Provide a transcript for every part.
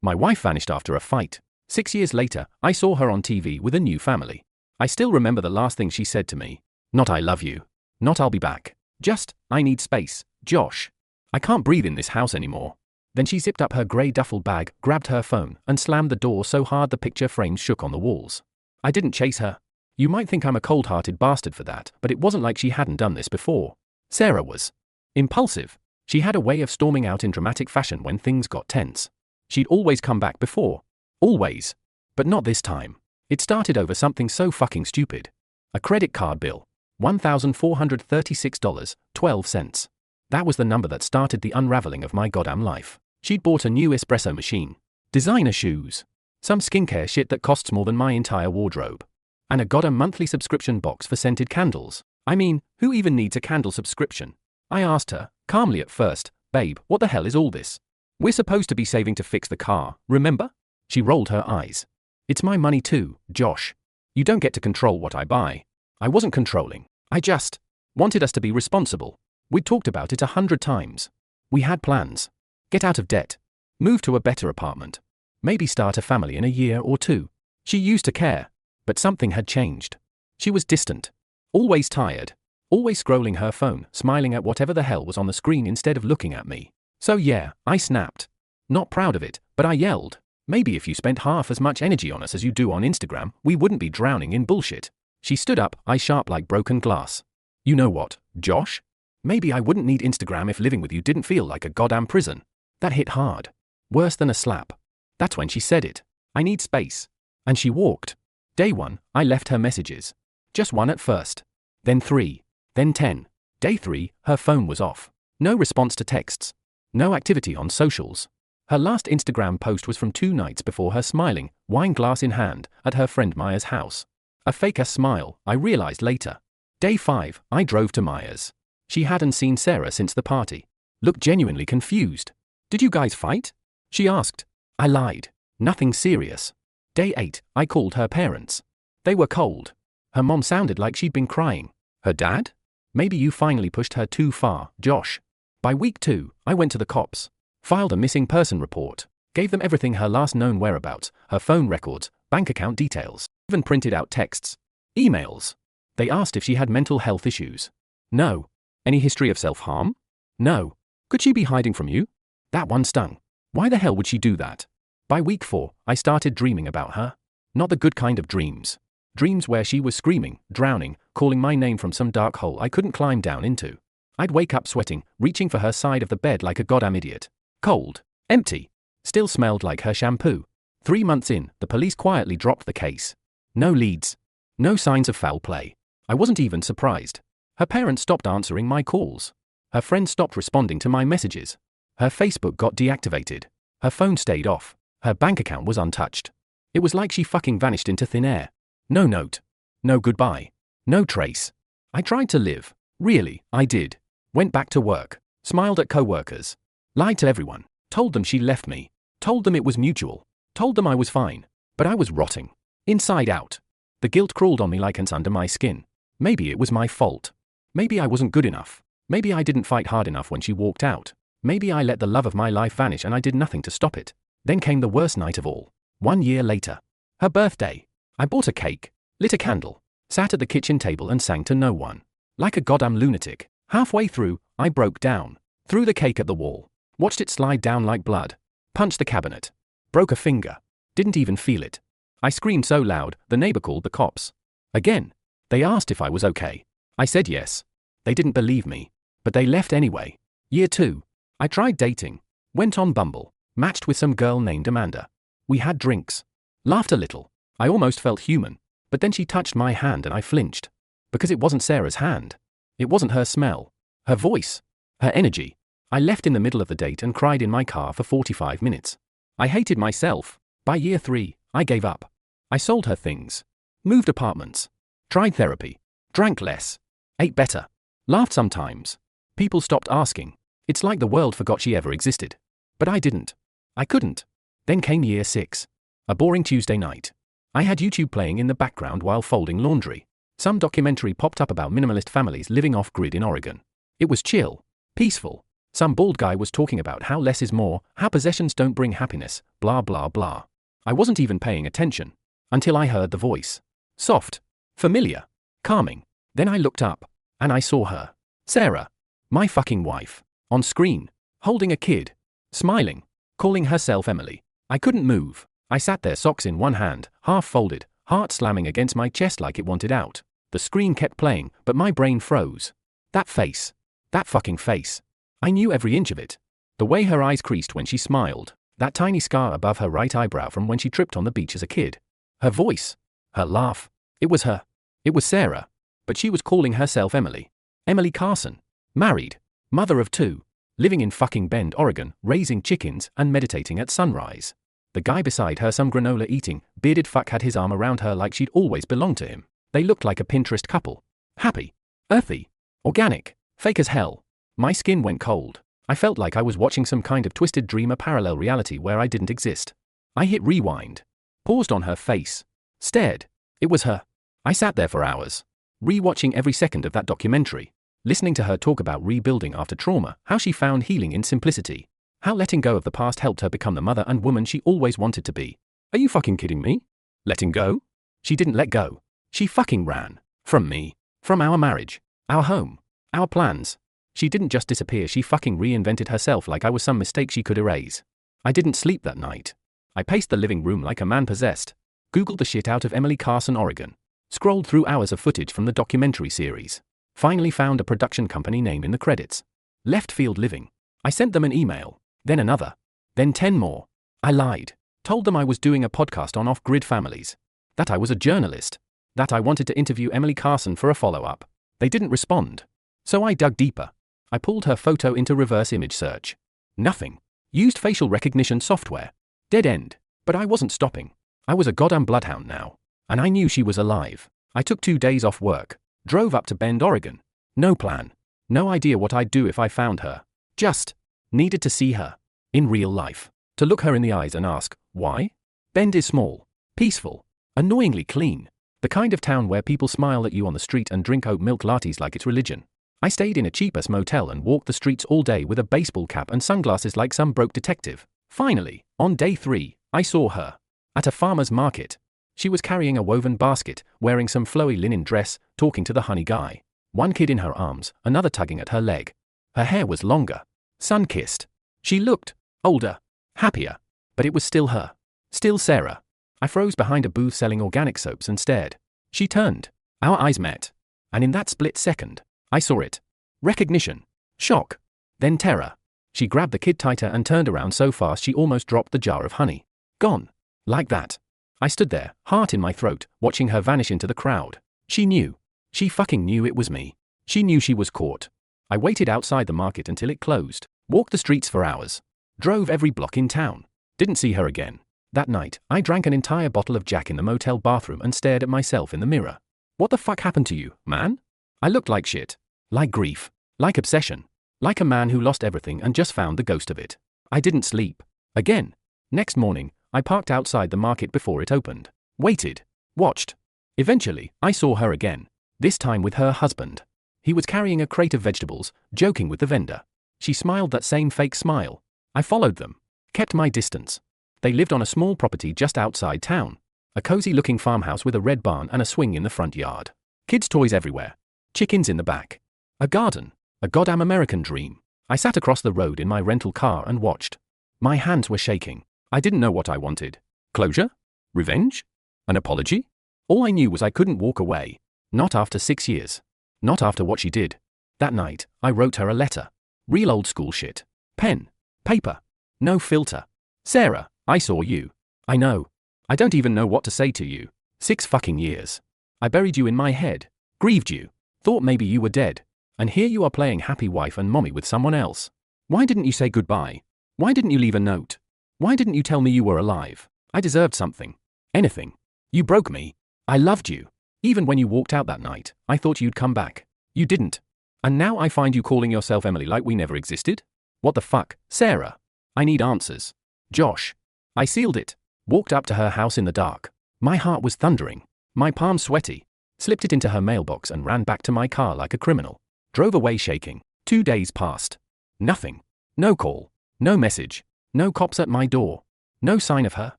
My wife vanished after a fight. 6 years later, I saw her on TV with a new family. I still remember the last thing she said to me. Not "I love you." Not "I'll be back." Just, "I need space, Josh. I can't breathe in this house anymore." Then she zipped up her grey duffel bag, grabbed her phone, and slammed the door so hard the picture frames shook on the walls. I didn't chase her. You might think I'm a cold-hearted bastard for that, but it wasn't like she hadn't done this before. Sarah was impulsive. She had a way of storming out in dramatic fashion when things got tense. She'd always come back before. Always. But not this time. It started over something so fucking stupid. A credit card bill. $1,436.12. That was the number that started the unraveling of my goddamn life. She'd bought a new espresso machine, designer shoes, some skincare shit that costs more than my entire wardrobe, and a goddamn monthly subscription box for scented candles. I mean, who even needs a candle subscription? I asked her, calmly at first, "Babe, what the hell is all this? We're supposed to be saving to fix the car, remember?" She rolled her eyes. "It's my money too, Josh. You don't get to control what I buy." I wasn't controlling. I just wanted us to be responsible. We'd talked about it 100 times. We had plans. Get out of debt. Move to a better apartment. Maybe start a family in a year or two. She used to care. But something had changed. She was distant. Always tired. Always scrolling her phone, smiling at whatever the hell was on the screen instead of looking at me. So yeah, I snapped. Not proud of it, but I yelled. "Maybe if you spent half as much energy on us as you do on Instagram, we wouldn't be drowning in bullshit." She stood up, eyes sharp like broken glass. "You know what, Josh? Maybe I wouldn't need Instagram if living with you didn't feel like a goddamn prison." That hit hard. Worse than a slap. That's when she said it. "I need space." And she walked. Day 1, I left her messages. Just 1 at first. Then 3. Then 10. Day 3, her phone was off. No response to texts. No activity on socials. Her last Instagram post was from 2 nights before her smiling, wine glass in hand, at her friend Maya's house. A fake-ass smile, I realized later. Day 5, I drove to Maya's. She hadn't seen Sarah since the party. Looked genuinely confused. "Did you guys fight?" she asked. I lied. Nothing serious. Day 8, I called her parents. They were cold. Her mom sounded like she'd been crying. Her dad? "Maybe you finally pushed her too far, Josh." By week 2, I went to the cops. Filed a missing person report. Gave them everything: her last known whereabouts, her phone records, bank account details. Even printed out texts. Emails. They asked if she had mental health issues. No. Any history of self-harm? No. Could she be hiding from you? That one stung. Why the hell would she do that? By week 4, I started dreaming about her. Not the good kind of dreams. Dreams where she was screaming, drowning, calling my name from some dark hole I couldn't climb down into. I'd wake up sweating, reaching for her side of the bed like a goddamn idiot. Cold. Empty. Still smelled like her shampoo. 3 months in, the police quietly dropped the case. No leads. No signs of foul play. I wasn't even surprised. Her parents stopped answering my calls. Her friends stopped responding to my messages. Her Facebook got deactivated. Her phone stayed off. Her bank account was untouched. It was like she fucking vanished into thin air. No note. No goodbye. No trace. I tried to live. Really, I did. Went back to work. Smiled at co-workers. Lied to everyone. Told them she left me. Told them it was mutual. Told them I was fine. But I was rotting. Inside out. The guilt crawled on me like ants under my skin. Maybe it was my fault. Maybe I wasn't good enough. Maybe I didn't fight hard enough when she walked out. Maybe I let the love of my life vanish and I did nothing to stop it. Then came the worst night of all. 1 year later. Her birthday. I bought a cake. Lit a candle. Sat at the kitchen table and sang to no one. Like a goddamn lunatic. Halfway through, I broke down. Threw the cake at the wall. Watched it slide down like blood. Punched the cabinet. Broke a finger. Didn't even feel it. I screamed so loud, the neighbor called the cops. Again. They asked if I was okay. I said yes. They didn't believe me. But they left anyway. Year 2. I tried dating. Went on Bumble. Matched with some girl named Amanda. We had drinks. Laughed a little. I almost felt human. But then she touched my hand and I flinched. Because it wasn't Sarah's hand. It wasn't her smell. Her voice. Her energy. I left in the middle of the date and cried in my car for 45 minutes. I hated myself. By year 3, I gave up. I sold her things. Moved apartments. Tried therapy. Drank less. Ate better. Laughed sometimes. People stopped asking. It's like the world forgot she ever existed. But I didn't. I couldn't. Then came year 6. A boring Tuesday night. I had YouTube playing in the background while folding laundry. Some documentary popped up about minimalist families living off-grid in Oregon. It was chill. Peaceful. Some bald guy was talking about how less is more, how possessions don't bring happiness, blah blah blah. I wasn't even paying attention. Until I heard the voice. Soft. Familiar. Calming. Then I looked up. And I saw her. Sarah. My fucking wife. On screen. Holding a kid. Smiling. Calling herself Emily. I couldn't move. I sat there, socks in one hand, half folded, heart slamming against my chest like it wanted out. The screen kept playing, but my brain froze. That face. That fucking face. I knew every inch of it. The way her eyes creased when she smiled. That tiny scar above her right eyebrow from when she tripped on the beach as a kid. Her voice. Her laugh. It was her. It was Sarah. But she was calling herself Emily. Emily Carson. Married. Mother of 2. Living in fucking Bend, Oregon, raising chickens and meditating at sunrise. The guy beside her, some granola eating, bearded fuck, had his arm around her like she'd always belonged to him. They looked like a Pinterest couple. Happy. Earthy. Organic. Fake as hell. My skin went cold. I felt like I was watching some kind of twisted dream, a parallel reality where I didn't exist. I hit rewind. Paused on her face. Stared. It was her. I sat there for hours. Rewatching every second of that documentary. Listening to her talk about rebuilding after trauma, how she found healing in simplicity. How letting go of the past helped her become the mother and woman she always wanted to be. Are you fucking kidding me? Letting go? She didn't let go. She fucking ran. From me. From our marriage. Our home. Our plans. She didn't just disappear, she fucking reinvented herself like I was some mistake she could erase. I didn't sleep that night. I paced the living room like a man possessed. Googled the shit out of Emily Carson, Oregon. Scrolled through hours of footage from the documentary series. Finally found a production company name in the credits. Left Field Living. I sent them an email. Then another. Then 10 more. I lied. Told them I was doing a podcast on off-grid families. That I was a journalist. That I wanted to interview Emily Carson for a follow-up. They didn't respond. So I dug deeper. I pulled her photo into reverse image search. Nothing. Used facial recognition software. Dead end. But I wasn't stopping. I was a goddamn bloodhound now. And I knew she was alive. I took 2 days off work. Drove up to Bend, Oregon. No plan. No idea what I'd do if I found her. Just needed to see her. In real life. To look her in the eyes and ask, why? Bend is small. Peaceful. Annoyingly clean. The kind of town where people smile at you on the street and drink oat milk lattes like it's religion. I stayed in a cheap-ass motel and walked the streets all day with a baseball cap and sunglasses like some broke detective. Finally, on day 3, I saw her. At a farmer's market. She was carrying a woven basket, wearing some flowy linen dress, talking to the honey guy. One kid in her arms, another tugging at her leg. Her hair was longer. Sun-kissed. She looked older. Happier. But it was still her. Still Sarah. I froze behind a booth selling organic soaps and stared. She turned. Our eyes met. And in that split second, I saw it. Recognition. Shock. Then terror. She grabbed the kid tighter and turned around so fast she almost dropped the jar of honey. Gone. Like that. I stood there, heart in my throat, watching her vanish into the crowd. She knew. She fucking knew it was me. She knew she was caught. I waited outside the market until it closed. Walked the streets for hours. Drove every block in town. Didn't see her again. That night, I drank an entire bottle of Jack in the motel bathroom and stared at myself in the mirror. What the fuck happened to you, man? I looked like shit. Like grief. Like obsession. Like a man who lost everything and just found the ghost of it. I didn't sleep. Again. Next morning, I parked outside the market before it opened. Waited. Watched. Eventually, I saw her again. This time with her husband. He was carrying a crate of vegetables, joking with the vendor. She smiled that same fake smile. I followed them. Kept my distance. They lived on a small property just outside town. A cozy-looking farmhouse with a red barn and a swing in the front yard. Kids' toys everywhere. Chickens in the back. A garden. A goddamn American dream. I sat across the road in my rental car and watched. My hands were shaking. I didn't know what I wanted. Closure? Revenge? An apology? All I knew was I couldn't walk away. Not after 6 years. Not after what she did. That night, I wrote her a letter. Real old school shit. Pen. Paper. No filter. Sarah, I saw you. I know. I don't even know what to say to you. 6 fucking years. I buried you in my head. Grieved you. Thought maybe you were dead. And here you are playing happy wife and mommy with someone else. Why didn't you say goodbye? Why didn't you leave a note? Why didn't you tell me you were alive? I deserved something. Anything. You broke me. I loved you. Even when you walked out that night, I thought you'd come back. You didn't. And now I find you calling yourself Emily like we never existed? What the fuck, Sarah? I need answers. Josh. I sealed it. Walked up to her house in the dark. My heart was thundering. My palms sweaty. Slipped it into her mailbox and ran back to my car like a criminal. Drove away shaking. 2 days passed. Nothing. No call. No message. No cops at my door. No sign of her.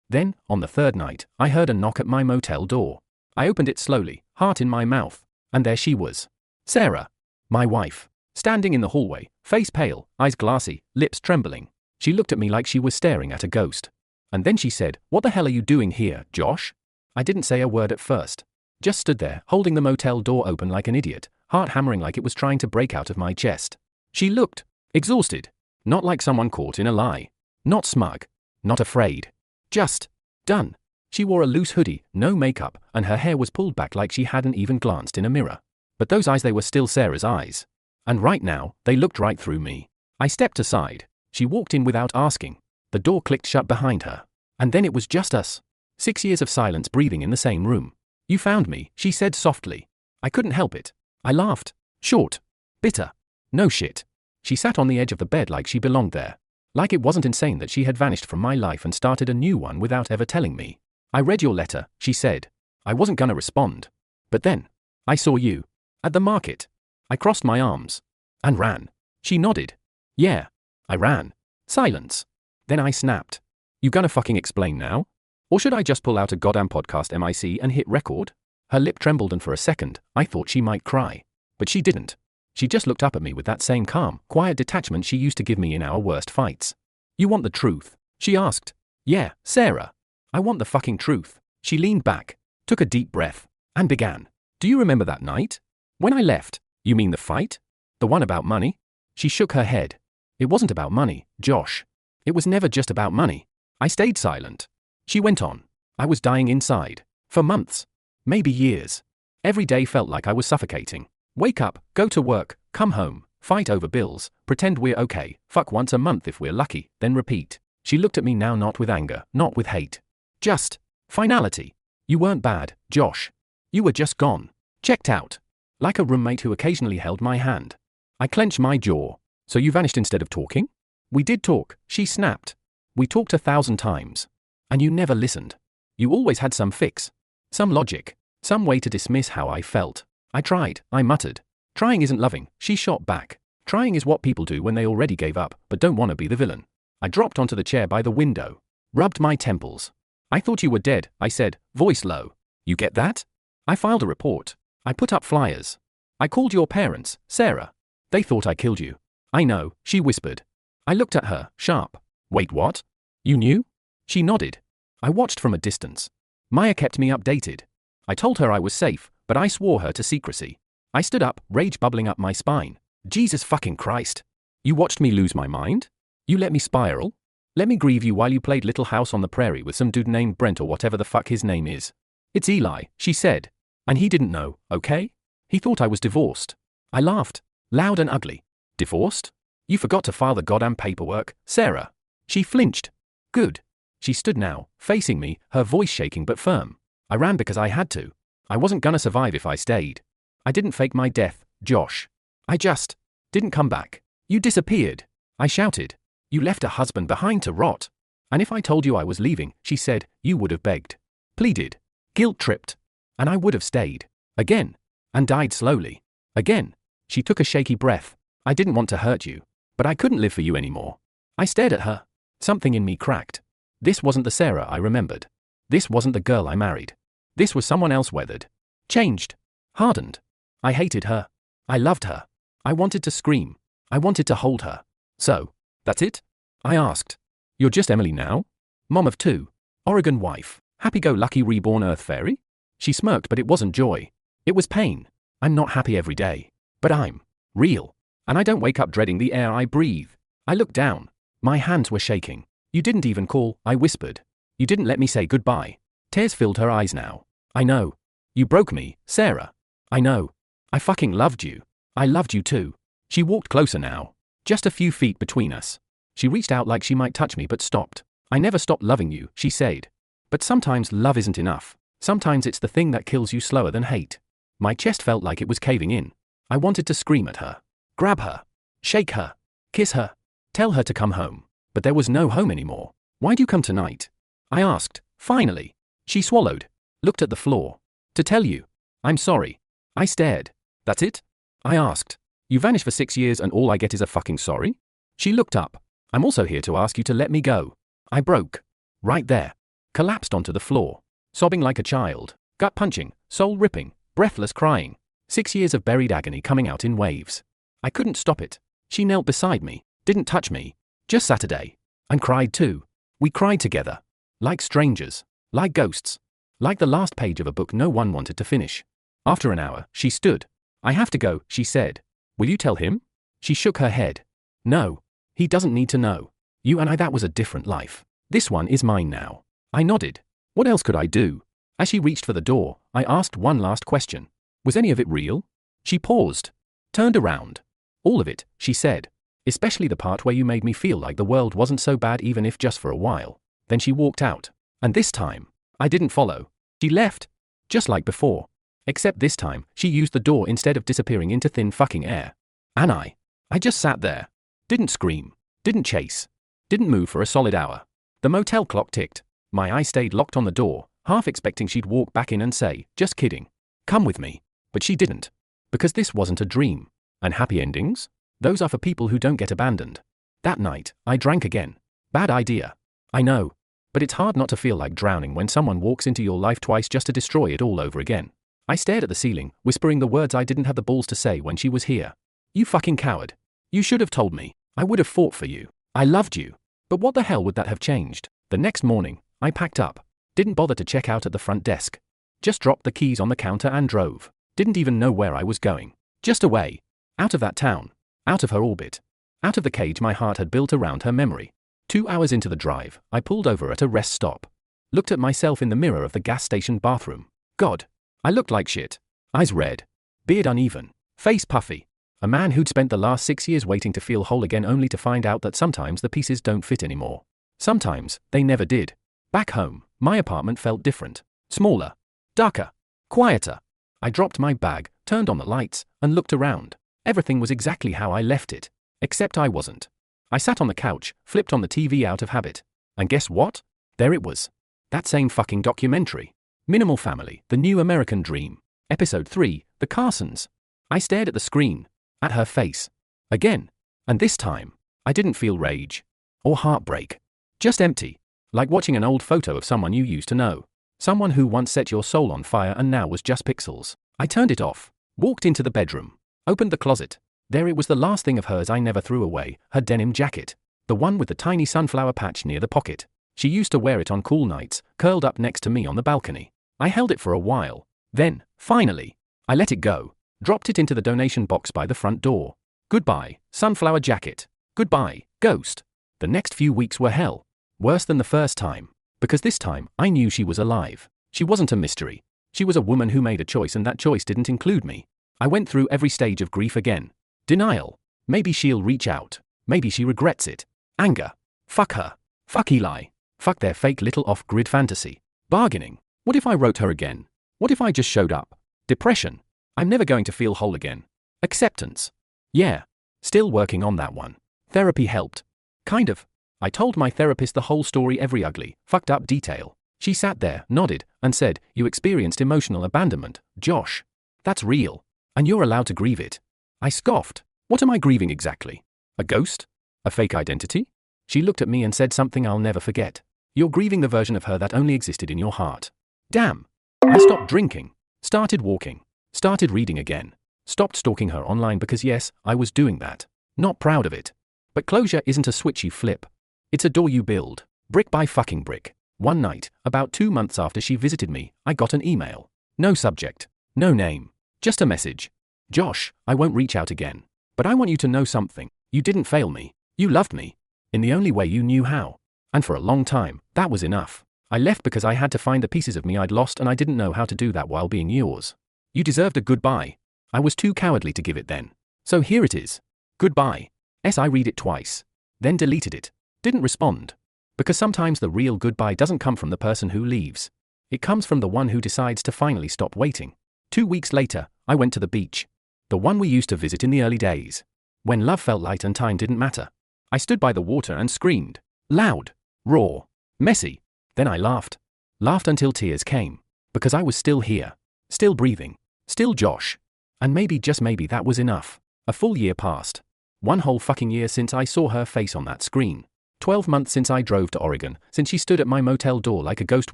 Then, on the third night, I heard a knock at my motel door. I opened it slowly, heart in my mouth, and there she was. Sarah. My wife. Standing in the hallway, face pale, eyes glassy, lips trembling. She looked at me like she was staring at a ghost. And then she said, "What the hell are you doing here, Josh?" I didn't say a word at first. Just stood there, holding the motel door open like an idiot, heart hammering like it was trying to break out of my chest. She looked exhausted. Not like someone caught in a lie. Not smug. Not afraid. Just done. She wore a loose hoodie, no makeup, and her hair was pulled back like she hadn't even glanced in a mirror. But those eyes, they were still Sarah's eyes. And right now, they looked right through me. I stepped aside. She walked in without asking. The door clicked shut behind her. And then it was just us. 6 years of silence breathing in the same room. "You found me," she said softly. I couldn't help it. I laughed. Short. Bitter. No shit. She sat on the edge of the bed like she belonged there. Like it wasn't insane that she had vanished from my life and started a new one without ever telling me. "I read your letter," she said. I wasn't gonna respond. But then, I saw you. At the market. I crossed my arms. And ran. She nodded. "Yeah." I ran. Silence. Then I snapped. "You gonna fucking explain now? Or should I just pull out a goddamn podcast MIC and hit record?" Her lip trembled and for a second, I thought she might cry. But she didn't. She just looked up at me with that same calm, quiet detachment she used to give me in our worst fights. "You want the truth?" she asked. "Yeah, Sarah. I want the fucking truth." She leaned back, took a deep breath, and began. "Do you remember that night? When I left?" "You mean the fight? The one about money?" She shook her head. "It wasn't about money, Josh. It was never just about money." I stayed silent. She went on. "I was dying inside. For months. Maybe years. Every day felt like I was suffocating. Wake up, go to work, come home, fight over bills, pretend we're okay, fuck once a month if we're lucky, then repeat." She looked at me now, not with anger, not with hate. Just finality. "You weren't bad, Josh. You were just gone. Checked out. Like a roommate who occasionally held my hand." I clenched my jaw. "So you vanished instead of talking?" "We did talk," she snapped. "We talked 1,000 times. And you never listened. You always had some fix. Some logic. Some way to dismiss how I felt. I tried," I muttered. "Trying isn't loving," she shot back. "Trying is what people do when they already gave up, but don't want to be the villain." I dropped onto the chair by the window. Rubbed my temples. "I thought you were dead," I said, voice low. "You get that?" "I filed a report. I put up flyers. I called your parents, Sarah. They thought I killed you." "I know," she whispered. I looked at her, sharp. "Wait, what? You knew?" She nodded. I watched from a distance. Maya kept me updated. I told her I was safe, but I swore her to secrecy. I stood up, rage bubbling up my spine. "Jesus fucking Christ. You watched me lose my mind? You let me spiral? Let me grieve you while you played Little House on the Prairie with some dude named Brent or whatever the fuck his name is." "It's Eli," she said. "And he didn't know, okay? He thought I was divorced." I laughed. Loud and ugly. "Divorced? You forgot to file the goddamn paperwork, Sarah." She flinched. "Good." She stood now, facing me, her voice shaking but firm. "I ran because I had to. I wasn't gonna survive if I stayed. I didn't fake my death, Josh. I just didn't come back. You disappeared." I shouted. "You left a husband behind to rot. And if I told you I was leaving," she said, "you would have begged. Pleaded. Guilt-tripped. And I would have stayed. Again. And died slowly. Again." She took a shaky breath. "I didn't want to hurt you. But I couldn't live for you anymore." I stared at her. Something in me cracked. This wasn't the Sarah I remembered. This wasn't the girl I married. This was someone else, weathered. Changed. Hardened. I hated her. I loved her. I wanted to scream. I wanted to hold her. "So, that's it?" I asked. "You're just Emily now? Mom of 2. Oregon wife. Happy-go-lucky reborn Earth fairy?" She smirked, but it wasn't joy. It was pain. I'm not happy every day. But I'm real. And I don't wake up dreading the air I breathe. I looked down. My hands were shaking. "You didn't even call," I whispered. "You didn't let me say goodbye." Tears filled her eyes now. "I know. You broke me, Sarah. I know. I fucking loved you. I loved you too." She walked closer now. Just a few feet between us. She reached out like she might touch me but stopped. "I never stopped loving you," she said. "But sometimes love isn't enough. Sometimes it's the thing that kills you slower than hate." My chest felt like it was caving in. I wanted to scream at her. Grab her. Shake her. Kiss her. Tell her to come home. But there was no home anymore. "Why'd you come tonight?" I asked, finally. She swallowed. Looked at the floor. "To tell you. I'm sorry." I stared. "That's it?" I asked. "You vanished for 6 years and all I get is a fucking sorry?" She looked up. I'm also here to ask you to let me go. I broke. Right there. Collapsed onto the floor. Sobbing like a child. Gut punching, soul ripping, breathless crying. 6 years of buried agony coming out in waves. I couldn't stop it. She knelt beside me, didn't touch me. Just Saturday. And cried too. We cried together. Like strangers. Like ghosts. Like the last page of a book no one wanted to finish. After an hour, she stood. I have to go, she said. Will you tell him? She shook her head. No. He doesn't need to know. You and I, that was a different life. This one is mine now. I nodded. What else could I do? As she reached for the door, I asked one last question. Was any of it real? She paused. Turned around. All of it, she said. Especially the part where you made me feel like the world wasn't so bad, even if just for a while. Then she walked out. And this time, I didn't follow. She left. Just like before. Except this time, she used the door instead of disappearing into thin fucking air. And I just sat there. Didn't scream. Didn't chase. Didn't move for a solid hour. The motel clock ticked. My eye stayed locked on the door, half expecting she'd walk back in and say, just kidding. Come with me. But she didn't. Because this wasn't a dream. And happy endings? Those are for people who don't get abandoned. That night, I drank again. Bad idea. I know. But it's hard not to feel like drowning when someone walks into your life twice just to destroy it all over again. I stared at the ceiling, whispering the words I didn't have the balls to say when she was here. You fucking coward. You should have told me. I would have fought for you. I loved you. But what the hell would that have changed? The next morning, I packed up. Didn't bother to check out at the front desk. Just dropped the keys on the counter and drove. Didn't even know where I was going. Just away. Out of that town. Out of her orbit. Out of the cage my heart had built around her memory. 2 hours into the drive, I pulled over at a rest stop. Looked at myself in the mirror of the gas station bathroom. God. I looked like shit. Eyes red. Beard uneven. Face puffy. A man who'd spent the last 6 years waiting to feel whole again, only to find out that sometimes the pieces don't fit anymore. Sometimes, they never did. Back home, my apartment felt different. Smaller. Darker. Quieter. I dropped my bag, turned on the lights, and looked around. Everything was exactly how I left it. Except I wasn't. I sat on the couch, flipped on the TV out of habit. And guess what? There it was. That same fucking documentary. Minimal Family, The New American Dream. Episode 3, The Carsons. I stared at the screen. At her face. Again. And this time, I didn't feel rage. Or heartbreak. Just empty. Like watching an old photo of someone you used to know. Someone who once set your soul on fire and now was just pixels. I turned it off. Walked into the bedroom. Opened the closet. There it was, the last thing of hers I never threw away, her denim jacket. The one with the tiny sunflower patch near the pocket. She used to wear it on cool nights, curled up next to me on the balcony. I held it for a while. Then, finally, I let it go. Dropped it into the donation box by the front door. Goodbye, sunflower jacket. Goodbye, ghost. The next few weeks were hell. Worse than the first time. Because this time, I knew she was alive. She wasn't a mystery. She was a woman who made a choice, and that choice didn't include me. I went through every stage of grief again. Denial. Maybe she'll reach out. Maybe she regrets it. Anger. Fuck her. Fuck Eli. Fuck their fake little off-grid fantasy. Bargaining. What if I wrote her again? What if I just showed up? Depression. I'm never going to feel whole again. Acceptance. Yeah. Still working on that one. Therapy helped. Kind of. I told my therapist the whole story, every ugly, fucked up detail. She sat there, nodded, and said, "You experienced emotional abandonment, Josh. That's real. And you're allowed to grieve it." I scoffed. What am I grieving exactly? A ghost? A fake identity? She looked at me and said something I'll never forget. You're grieving the version of her that only existed in your heart. Damn. I stopped drinking. Started walking. Started reading again. Stopped stalking her online because yes, I was doing that. Not proud of it. But closure isn't a switch you flip. It's a door you build. Brick by fucking brick. One night, about 2 months after she visited me, I got an email. No subject. No name. Just a message. Josh, I won't reach out again. But I want you to know something. You didn't fail me. You loved me. In the only way you knew how. And for a long time, that was enough. I left because I had to find the pieces of me I'd lost, and I didn't know how to do that while being yours. You deserved a goodbye. I was too cowardly to give it then. So here it is. Goodbye. I read it twice. Then deleted it. Didn't respond. Because sometimes the real goodbye doesn't come from the person who leaves. It comes from the one who decides to finally stop waiting. 2 weeks later, I went to the beach. The one we used to visit in the early days. When love felt light and time didn't matter. I stood by the water and screamed. Loud. Raw. Messy. Then I laughed. Laughed until tears came. Because I was still here. Still breathing. Still Josh. And maybe, just maybe, that was enough. A full year passed. 1 whole fucking year since I saw her face on that screen. 12 months since I drove to Oregon, since she stood at my motel door like a ghost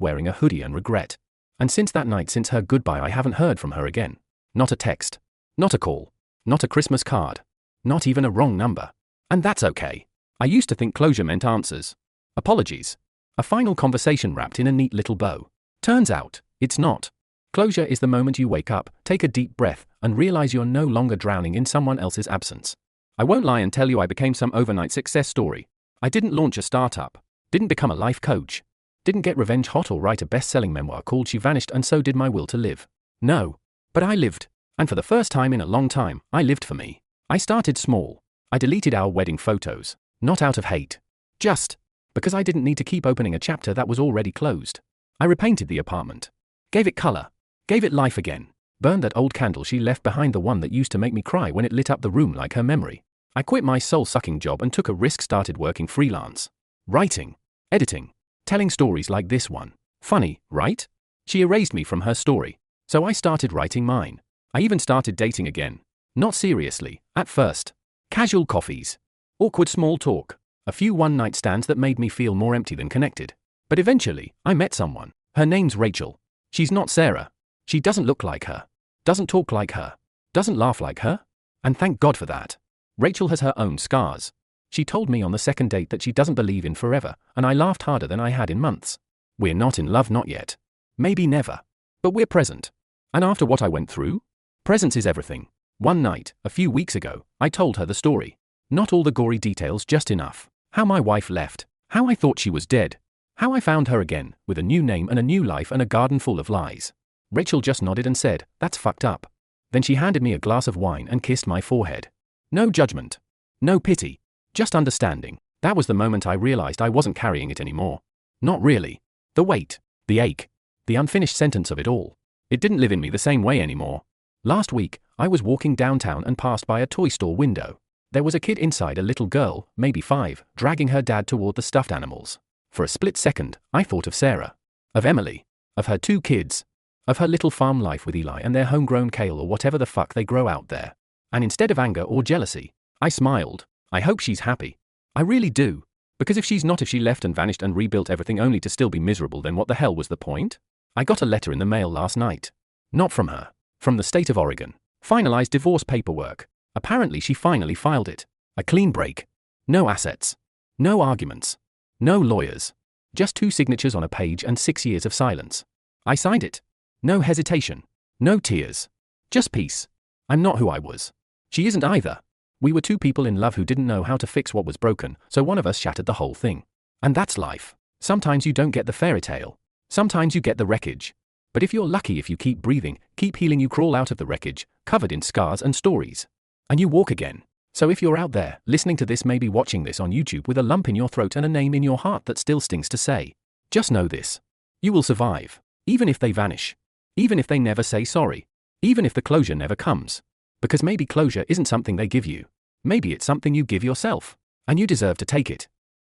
wearing a hoodie and regret. And since that night, since her goodbye, I haven't heard from her again. Not a text. Not a call. Not a Christmas card. Not even a wrong number. And that's okay. I used to think closure meant answers. Apologies. A final conversation wrapped in a neat little bow. Turns out, it's not. Closure is the moment you wake up, take a deep breath, and realize you're no longer drowning in someone else's absence. I won't lie and tell you I became some overnight success story. I didn't launch a startup. Didn't become a life coach. Didn't get revenge hot or write a best-selling memoir called She Vanished and so did my will to live. No. But I lived. And for the first time in a long time, I lived for me. I started small. I deleted our wedding photos. Not out of hate. Just because I didn't need to keep opening a chapter that was already closed. I repainted the apartment. Gave it color. Gave it life again. Burned that old candle she left behind, the one that used to make me cry when it lit up the room like her memory. I quit my soul-sucking job and took a risk, started working freelance. Writing. Editing. Telling stories like this one. Funny, right? She erased me from her story. So I started writing mine. I even started dating again. Not seriously, at first. Casual coffees. Awkward small talk. A few one-night stands that made me feel more empty than connected. But eventually, I met someone. Her name's Rachel. She's not Sarah. She doesn't look like her. Doesn't talk like her. Doesn't laugh like her. And thank God for that. Rachel has her own scars. She told me on the second date that she doesn't believe in forever, and I laughed harder than I had in months. We're not in love, not yet. Maybe never. But we're present. And after what I went through, presence is everything. One night, a few weeks ago, I told her the story. Not all the gory details, just enough. How my wife left. How I thought she was dead. How I found her again, with a new name and a new life and a garden full of lies. Rachel just nodded and said, "That's fucked up." Then she handed me a glass of wine and kissed my forehead. No judgment. No pity. Just understanding. That was the moment I realized I wasn't carrying it anymore. Not really. The weight. The ache. The unfinished sentence of it all. It didn't live in me the same way anymore. Last week, I was walking downtown and passed by a toy store window. There was a kid inside, a little girl, maybe 5, dragging her dad toward the stuffed animals. For a split second, I thought of Sarah. Of Emily. Of her 2 kids. Of her little farm life with Eli and their homegrown kale or whatever the fuck they grow out there. And instead of anger or jealousy, I smiled. I hope she's happy. I really do. Because if she's not, if she left and vanished and rebuilt everything only to still be miserable, then what the hell was the point? I got a letter in the mail last night. Not from her. From the state of Oregon. Finalized divorce paperwork. Apparently she finally filed it. A clean break. No assets. No arguments. No lawyers. Just 2 signatures on a page and 6 years of silence. I signed it. No hesitation. No tears. Just peace. I'm not who I was. She isn't either. We were 2 people in love who didn't know how to fix what was broken, so one of us shattered the whole thing. And that's life. Sometimes you don't get the fairy tale. Sometimes you get the wreckage. But if you're lucky, if you keep breathing, keep healing, you crawl out of the wreckage, covered in scars and stories. And you walk again. So if you're out there, listening to this, maybe watching this on YouTube with a lump in your throat and a name in your heart that still stings to say, just know this. You will survive. Even if they vanish. Even if they never say sorry. Even if the closure never comes. Because maybe closure isn't something they give you. Maybe it's something you give yourself. And you deserve to take it.